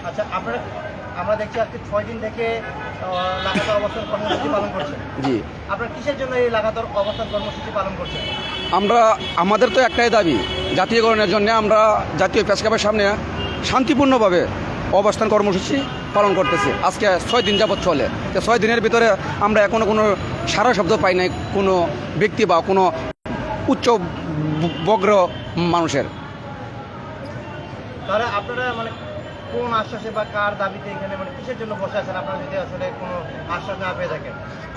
আচ্ছা, আমরা দেখছি আজকে 6 দিন থেকে লাগাতার অবস্থান কর্মসূচি পালন করছেন। জি, আপনারা কিসের জন্য এই লাগাতার অবস্থান কর্মসূচি পালন করছেন? আমাদের তো একটাই দাবি, জাতীয়করণের জন্য আমরা জাতীয় প্রেসক্লাবের সামনে শান্তিপূর্ণভাবে অবস্থান কর্মসূচি পালন করতেছি। আজকে 6 দিন যাবৎ চলে। 6 দিনের ভিতরে আমরা এখনও কোনো সারা শব্দ পাই নাই কোনো ব্যক্তি বা কোনো উচ্চ বগ্র মানুষের। তাহলে আপনারা মানে কোন আশ্বাসে বা কার দাবিতে এখানে মানে কিসের জন্য বসে আছেন, আপনারা যদি আসলে কোনো আশ্বাস না পেয়ে থাকেন?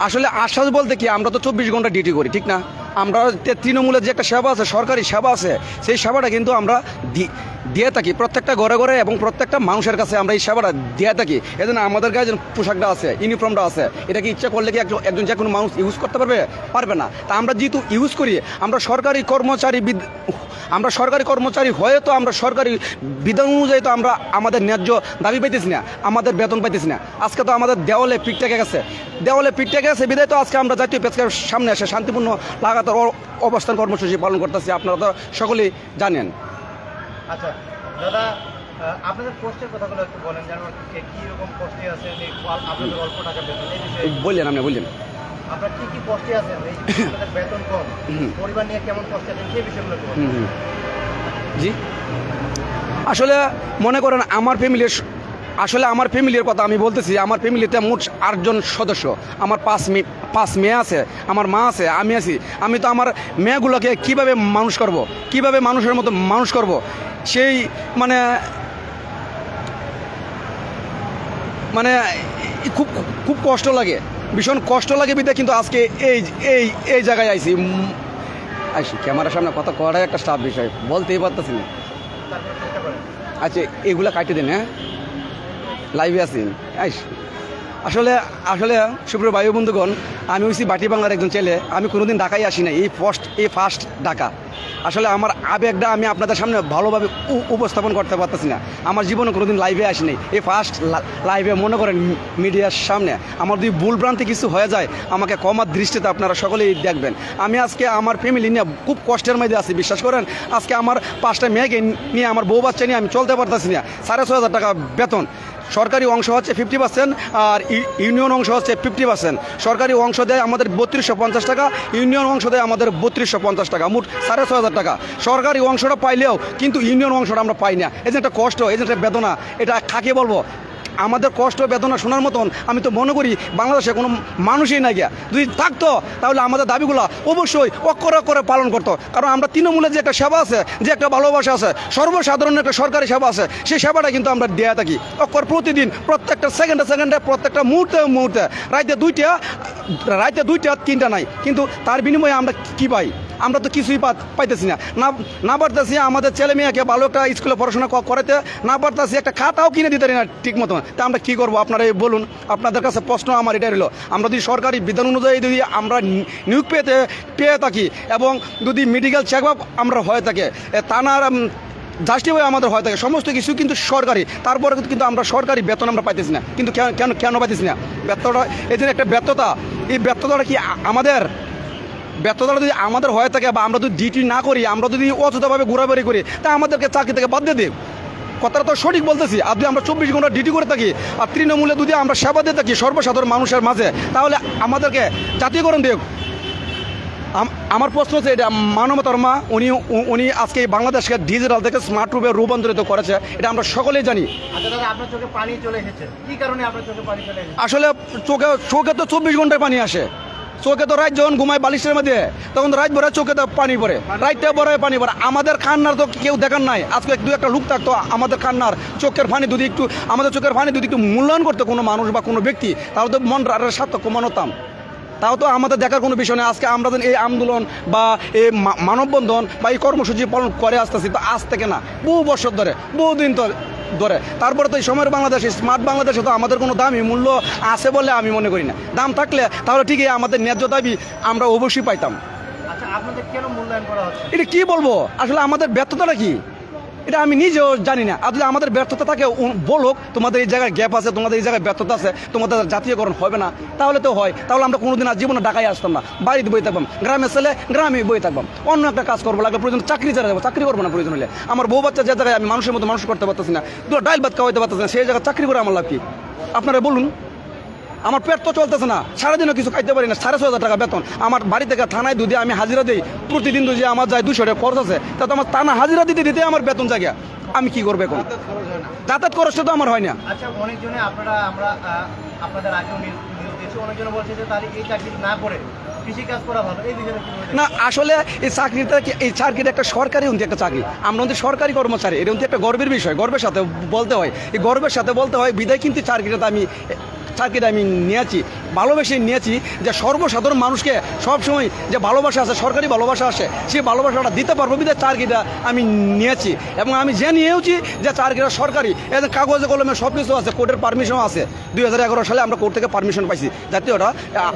আসলে আশ্বাস বলতে কি, আমরা তো 24 ঘন্টা ডিউটি করি, ঠিক না? আমরা তৃণমূলের যে একটা সেবা আছে, সরকারি সেবা আছে, সেই সেবাটা কিন্তু আমরা দিয়ে থাকি প্রত্যেকটা ঘরে ঘরে এবং প্রত্যেকটা মানুষের কাছে আমরা এই সেবাটা দিয়ে থাকি। এজন্য আমাদের গায়ে যে পোশাকটা আছে, ইউনিফর্মটা আছে, এটা কি ইচ্ছা করলে কি একজন যে কোনো মানুষ ইউজ করতে পারবে না। তা আমরা যেহেতু ইউজ করি, আমরা সরকারি কর্মচারী হয়ে তো আমরা সরকারি বিধান অনুযায়ী তো আমরা আমাদের ন্যায্য দাবি পাইতেছি না, আমাদের বেতন পাইতেছি না। আজকে তো আমাদের দেওয়ালে পিঠ টেকে গেছে বিধায় তো আজকে আমরা জাতীয় প্রেসক্লাবের সামনে এসে শান্তিপূর্ণ লাগাতার অবস্থান কর্মসূচি পালন করতেছি। আপনারা তো সকলেই জানেন। আচ্ছা দাদা, আপনাদের পোস্টের কথাগুলো একটু বলেন, যেন কি রকম পোস্টে আছেন, আপনাদের অল্প টাকা বেতন, এই বিষয়ে বললেন আপনারা কি পোস্টে আছেন, এই আপনাদের বেতন কম, পরিবার নিয়ে কেমন পোস্টে আছেন, সেই বিষয়গুলো একটু বলেন। জি, আসলে মনে করেন আমার ফ্যামিলির কথা আমি বলতেছি। আমার ফ্যামিলিতে মোট 8 জন সদস্য। আমার 5 মেয়ে আছে, আমার মা আছে, আমি আছি। আমি তো আমার মেয়েগুলোকে কিভাবে মানুষ করব, কিভাবে মানুষের মতো মানুষ করব, সেই মানে মানে খুব খুব কষ্ট লাগে, ভীষণ কষ্ট লাগে বিধায় কিন্তু আজকে এই জায়গায় আইছি। ক্যামেরার সামনে কথা করাই একটা স্টাফ বিষয়, বলতেই পারতেছি না। তারপরে চেষ্টা করেন। আচ্ছা, এগুলা কাটে দেন, হ্যাঁ, লাইভে আছেন। আসলে সুপ্রিয় ভাই বন্ধুগণ, আমি হচ্ছি বাটি বাংলার একজন ছেলে। আমি কোনোদিন ঢাকায় আসি না, এই ফার্স্ট ঢাকা। আসলে আমার আবেগটা আমি আপনাদের সামনে ভালোভাবে উপস্থাপন করতে পারতেছি না। আমার জীবনে কোনোদিন লাইভে আসি নাই, এই ফার্স্ট লাইভে মনে করেন মিডিয়ার সামনে। আমার যদি ভুলভ্রান্তি কিছু হয়ে যায়, আমাকে ক্ষমার দৃষ্টিতে আপনারা সকলেই দেখবেন। আমি আজকে আমার ফ্যামিলি নিয়ে খুব কষ্টের মধ্যে আছি, বিশ্বাস করেন। আজকে আমার 5টা মেয়েকে নিয়ে, আমার বউ বাচ্চা নিয়ে আমি চলতে পারতেছি না। 6,500 টাকা বেতন, সরকারি অংশ হচ্ছে 50% আর ইউনিয়ন অংশ হচ্ছে 50%। সরকারি অংশ দেয় আমাদের 3250 টাকা, ইউনিয়ন অংশ দেয় আমাদের 3250 টাকা, মোট 6,500 টাকা। সরকারি অংশটা পাইলেও কিন্তু ইউনিয়ন অংশটা আমরা পাই না। এই যে একটা কষ্ট, এই যে একটা বেদনা, এটা কাকে বলবো? আমাদের কষ্ট বেদনা শোনার মতন আমি তো মনে করি বাংলাদেশে কোনো মানুষই না গিয়া। যদি থাকতো তাহলে আমাদের দাবিগুলো অবশ্যই অক্ষরে পালন করতো। কারণ আমরা তৃণমূলের যে একটা সেবা আছে, যে একটা ভালোবাসা আছে, সর্বসাধারণ একটা সরকারি সেবা আছে, সেই সেবাটা কিন্তু আমরা দেয়া থাকি অক্ষর প্রতিদিন, প্রত্যেকটা সেকেন্ডে, প্রত্যেকটা মুহূর্তে। রাতে 2টা 3টা নাই, কিন্তু তার বিনিময়ে আমরা কি পাই? আমরা তো কিছুই পাইতেছি না পারতেছি আমাদের ছেলে মেয়েকে ভালো একটা স্কুলে পড়াশোনা করাতে না পারতেছি, একটা খাতাও কিনে দিতে না ঠিক মতন। তা আমরা কী করবো আপনারা বলুন? আপনাদের কাছে প্রশ্ন আমার এটাই রইল, আমরা যদি সরকারি বিধান অনুযায়ী যদি আমরা নিয়োগ পেয়ে থাকি এবং যদি মেডিকেল চেক আপ আমরা হয়ে থাকে, থানার জাস্টিফাই আমাদের হয়ে থাকে, সমস্ত কিছু কিন্তু সরকারি, তারপরে কিন্তু আমরা সরকারি বেতন আমরা পাইতেছি না। কিন্তু কেন পাইতেছি না? ব্যর্থতা, এই যে একটা ব্যর্থতা, এই ব্যর্থতাটা কি ব্যর্থতা যদি আমাদের হয়ে থাকে, বা আমরা যদি ডিউটি না করি, আমরা যদি অযথাভাবে ঘোরাঘুরি করি, তা আমাদেরকে চাকরি থেকে বাদ দিয়ে দিই। কথাটা তো সঠিক বলতেছি। আর যদি আমরা 24 ঘন্টা ডিউটি করে থাকি আর তৃণমূলে যদি আমরা সেবা দিয়ে থাকি সর্বসাধারণ মানুষের মাঝে, তাহলে আমাদেরকে জাতীয়করণ দিক। আমার প্রশ্ন হচ্ছে এটা, মানবতারমা উনি আজকে বাংলাদেশকে ডিজিটাল থেকে স্মার্ট রূপে রূপান্তরিত করেছে, এটা আমরা সকলেই জানি। আচ্ছা দাদা, আপনার চোখে পানি চলে এসেছে, কি কারণে আপনার চোখে পানি চলে এসেছে? আসলে চোখে তো 24 ঘন্টায় পানি আসে। চোখে তো রাত যখন ঘুমায় বালিশের মধ্যে, তখন রাত ভরে চোখে তো পানি পড়ে, রাইতে ভরে পানি পড়ে। আমাদের কান্নার তো কেউ দেখার নাই। আজকে 2-1টা লোক থাকতো আমাদের কান্নার চোখের পানি যদি একটু মূল্যায়ন করতো কোনো মানুষ বা কোনো ব্যক্তি, তাহলে তো মন সার্থক মানতাম। তাও তো আমাদের দেখার কোনো বিষয় নেই। আজকে আমরা এই আন্দোলন বা এই মানববন্ধন বা এই কর্মসূচি পালন করে আসতেছি, তো আজ থেকে না, বহু বছর ধরে, বহুদিন ধরে। তারপরে তো এই সময়ের বাংলাদেশে, স্মার্ট বাংলাদেশে তো আমাদের কোনো দামি মূল্য আছে বলে আমি মনে করি না। দাম থাকলে তাহলে ঠিকই আমাদের ন্যায্য দাবি আমরা অবশ্যই পাইতাম। আচ্ছা, আপনাদের কেন মূল্যায়ন করা হচ্ছে? এটা কি বলবো? আসলে আমাদের ব্যর্থতাটা কি? এটা আমি নিজেও জানি না। আর যদি আমাদের ব্যর্থতা থাকে বলুক তোমাদের এই জায়গায় গ্যাপ আছে, তোমাদের এই জায়গায় ব্যর্থতা আছে, তোমাদের জাতীয়করণ হবে না, তাহলে তো হয়। তাহলে আমরা কোনোদিন আর জীবনে ঢাকায় আসতাম না, বাড়িতে বই থাকবাম, গ্রামের ছেলে গ্রামে বই থাকবাম, অন্য একটা কাজ করবো, লাগলে প্রয়োজন চাকরি ছাড়া যাবো, চাকরি করবো না প্রয়োজন হলে। আমার বউ বাচ্চা যে জায়গায় আমি মানুষের মতো মানুষ করতে পারতেছি না, দুটো ডাইল ভাত খাওয়াইতে পারতেছি না, সেই জায়গায় চাকরি করে আমার লাভ কি? আপনারা বলুন। আমার পেট তো চলতেছে না, সারাদিনও কিছু খাইতে পারি না, 6,500 টাকা বেতন। আমার বাড়ি থেকে থানায় দুধে আমি হাজিরা দিই, প্রতিদিন দুধে আমার যায় 200 টাকা খরচ আছে, তা তো আমার টানা হাজিরা দিতে দিতে আমার বেতন জায়গা, আমি কি করবো এখন? যাতায়াত খরচটা তো আমার হয় না। আচ্ছা, অনেকজনে আমরা আপনাদের আগেও নিউজ দিয়েছি, অনেকজনে বলছে যে তার এই চাকরি না করে কৃষিকাজ করা ভালো, এই বিষয়ে কি বলবেন? না, আসলে এই চাকরিটা একটা সরকারি একটা চাকরি, আমরা সরকারি কর্মচারী, এটা একটা গর্বের বিষয়, গর্বের সাথে বলতে হয়, এই গর্বের সাথে বলতে হয় বিদায় কিন্তু চাকরিটা আমি নিয়েছি, ভালোবেসে নিয়েছি, যে সর্বসাধারণ মানুষকে সবসময় যে ভালোবাসা আছে, সরকারি ভালোবাসা আসে, সেই ভালোবাসাটা দিতে পারবো বিধায় চাকরিটা আমি নিয়েছি। এবং আমি যে নিয়েওছি যে চাকরিটা সরকারি, এদের কাগজে কলমে সব কিছু আছে, কোর্টের পারমিশন আছে। 2011 সালে আমরা কোর্ট থেকে পারমিশন পাইছি, যাতে ওটা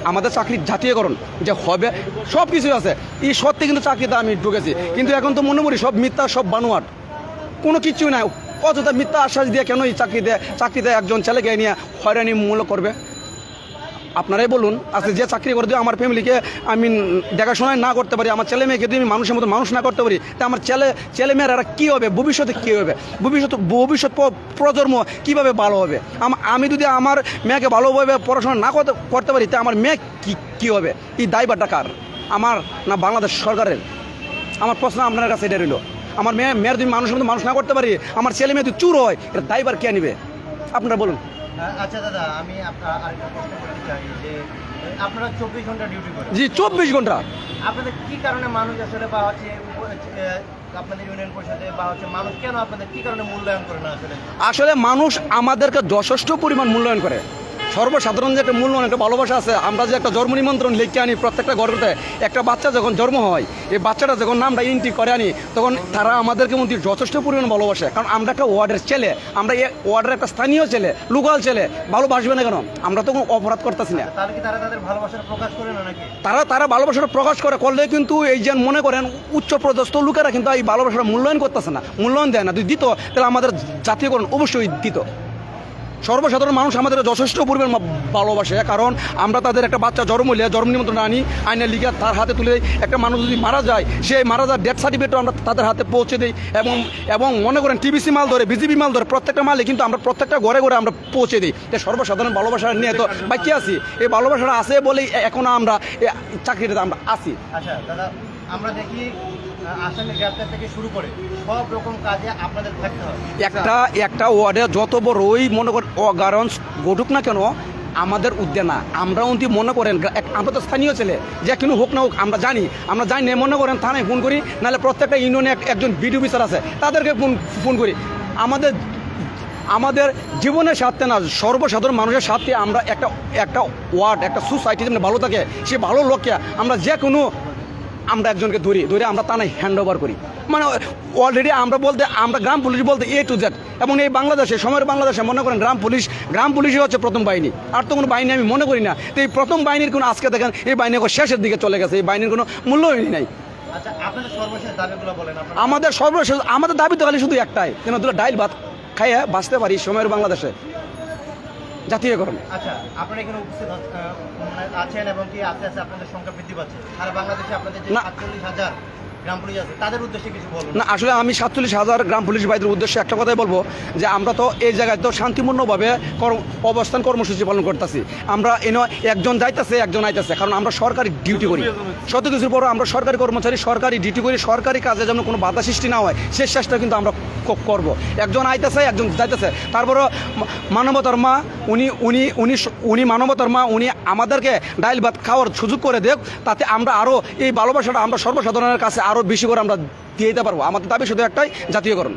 আমাদের চাকরির জাতীয়করণ যে হবে, সব কিছুই আছে। এই সত্যি কিন্তু চাকরিতে আমি ঢুকেছি, কিন্তু এখন তো মনে করি সব মিথ্যা, সব বানোয়াট, কোনো কিছুই নাই। অযথা মিথ্যা আশ্বাস দিয়ে কেন এই চাকরিতে একজন ছেলেকে নিয়ে হয়রানিমূলক করবে? আপনারাই বলুন। আজকে যে চাকরি করে দিয়ে আমার ফ্যামিলিকে আমি দেখাশোনায় না করতে পারি, আমার ছেলে মেয়েকে যদি আমি মানুষের মতো মানুষ না করতে পারি, তা আমার ছেলে মেয়েরা কী হবে, ভবিষ্যতে কী হবে, ভবিষ্যৎ প্রজন্ম কীভাবে ভালো হবে? আমি যদি আমার মেয়েকে ভালোভাবে পড়াশোনা না করতে পারি, তা আমার মেয়ে কী হবে? এই দায়ভারটা কার? আমার না বাংলাদেশ সরকারের? আমার প্রশ্ন আপনার কাছে এটা রইল। আমার মেয়ের যদি মানুষের মতো মানুষ না করতে পারি, আমার ছেলে মেয়ে যদি চুর হয়, এটা দায়ভার কে নেবে? আপনারা বলুন। আচ্ছা দাদা, আমি আরেকটা প্রশ্ন করতে চাই যে আপনারা 24 ঘন্টা ডিউটি করেন। জি, 24 ঘন্টা। আপনাদের কি কারণে মানুষ আসলে বা হচ্ছে আপনাদের ইউনিয়ন পরিষদে বা হচ্ছে মানুষ কেন আপনাদের কি কারণে মূল্যায়ন করে না? আসলে মানুষ আমাদেরকে যথেষ্ট পরিমাণ মূল্যায়ন করে। সর্বসাধারণ যে একটা মূল্যায়ন, একটা ভালোবাসা আছে। আমরা যে একটা জন্ম নিমন্ত্রণ লিখে আনি প্রত্যেকটা গর্ভতে, একটা বাচ্চা যখন জন্ম হয়, এই বাচ্চাটা যখন নামটা এন্ট্রি করে আনি, তখন তারা আমাদেরকে মধ্যে যথেষ্ট পরিমাণ ভালোবাসে। কারণ আমরা একটা ওয়ার্ডের ছেলে, আমরা এই ওয়ার্ডের একটা স্থানীয় ছেলে, লোকাল ছেলে, ভালোবাসবে না কেন? আমরা তো কোনো অপরাধ করতেছি না। তাহলে কি তারা তাদের ভালোবাসার প্রকাশ করে না নাকি? তারা ভালোবাসাটা প্রকাশ করলে কিন্তু এই যে মনে করেন উচ্চপদস্থ লোকেরা কিন্তু এই ভালোবাসার মূল্যায়ন করতেছে না, মূল্যায়ন দেয় না। যদি দিত তাহলে আমাদের জাতীয়করণ অবশ্যই দিত। সর্বসাধারণ মানুষ আমাদের যথেষ্ট পরিমাণ ভালোবাসে, কারণ আমরা তাদের একটা বাচ্চা জন্ম হলে জন্ম নিমন্ত্রণ আনি, আইনের লিখে তার হাতে তুলে দিই। একটা মানুষ যদি মারা যায়, সেই মারা যাওয়ার ডেথ সার্টিফিকেটও আমরা তাদের হাতে পৌঁছে দিই। এবং মনে করেন টিবিসি মাল ধরে, বিজিবি মাল ধরে, প্রত্যেকটা মালে কিন্তু আমরা প্রত্যেকটা ঘরে ঘরে আমরা পৌঁছে দিই। সর্বসাধারণ ভালোবাসা নিয়ে তো বাকি আছি, এই ভালোবাসাটা আছে বলেই এখন আমরা চাকরিটাতে আমরা আছি। আচ্ছা দাদা, আমরা দেখি আসামি গ্রেপ্তার থেকে শুরু করে সব রকম কাজে আপনাদের থাকতে হবে। একটা ওয়ার্ডে যত বড়ই মনে করেন অগারণ ঘটুক না কেন, আমাদের উদ্যোগ না। আমরা অন্তি মনে করেন আমরা তো স্থানীয় ছেলে, যে কোনো হোক না হোক আমরা জানি না, মনে করেন থানায় ফোন করি, নাহলে প্রত্যেকটা ইউনিয়নে একজন বিডিও অফিসার আছে, তাদেরকে ফোন করি। আমাদের জীবনের স্বার্থে না, সর্বসাধারণ মানুষের স্বার্থে আমরা একটা ওয়ার্ড, একটা সোসাইটি যেন ভালো থাকে, সে ভালো লোককে আমরা যে কোনো আমরা একজনকে ধরে আমরা তা নাই হ্যান্ড ওভার করি। মানে অলরেডি আমরা গ্রাম পুলিশ বলতে A to Z। এবং এই সময়ের বাংলাদেশে মনে করেন গ্রাম পুলিশই হচ্ছে প্রথম বাহিনী, আর তো কোনো বাহিনী আমি মনে করি না। তো এই প্রথম বাহিনীর কোনো আজকে দেখেন এই বাহিনী শেষের দিকে চলে গেছে, এই বাহিনীর কোনো মূল্যই নাই। আচ্ছা, আপনাদের সর্বশেষ দাবিগুলো বলেন। আমাদের দাবি তো খালি শুধু একটাই, যেন দুটো ডাইল ভাত খাইয়ে বাঁচতে পারি সময়ের বাংলাদেশে, জাতীয়করণ। আচ্ছা, আপনারা এখানে উপস্থিত আছেন এবং কি আস্তে আস্তে আপনাদের সংখ্যা বৃদ্ধি পাচ্ছে, আর বাংলাদেশে আপনাদের যে 47,000 গ্রাম পুলিশ আছে তাদের উদ্দেশ্যে কিছু বলুন। না, আসলে আমি 47,000 গ্রাম পুলিশ ভাইদের উদ্দেশ্যে একটা কথাই বলবো, যে আমরা তো এই জায়গায় তো শান্তিপূর্ণভাবে অবস্থান কর্মসূচি পালন করতেছি। আমরা একজন যাইতেছে, একজন আইতেছে, কারণ আমরা সরকারি ডিউটি করি। শত কিছুর পরও আমরা সরকারি কর্মচারী, সরকারি ডিউটি করি, সরকারি কাজে যেন কোনো বাধা সৃষ্টি না হয় সেই চেষ্টা কিন্তু আমরা করব। একজন আইতেছে, একজন যাইতেছে, তারপরও মানবতার মা উনি মানবতার মা, উনি আমাদেরকে ডাইল ভাত খাওয়ার সুযোগ করে দেখ, তাতে আমরা আরও এই ভালোবাসাটা আমরা সর্বসাধারণের কাছে আরও বেশি করে আমরা দিয়ে দিতে পারবো। আমাদের দাবি শুধু একটাই, জাতীয়করণ।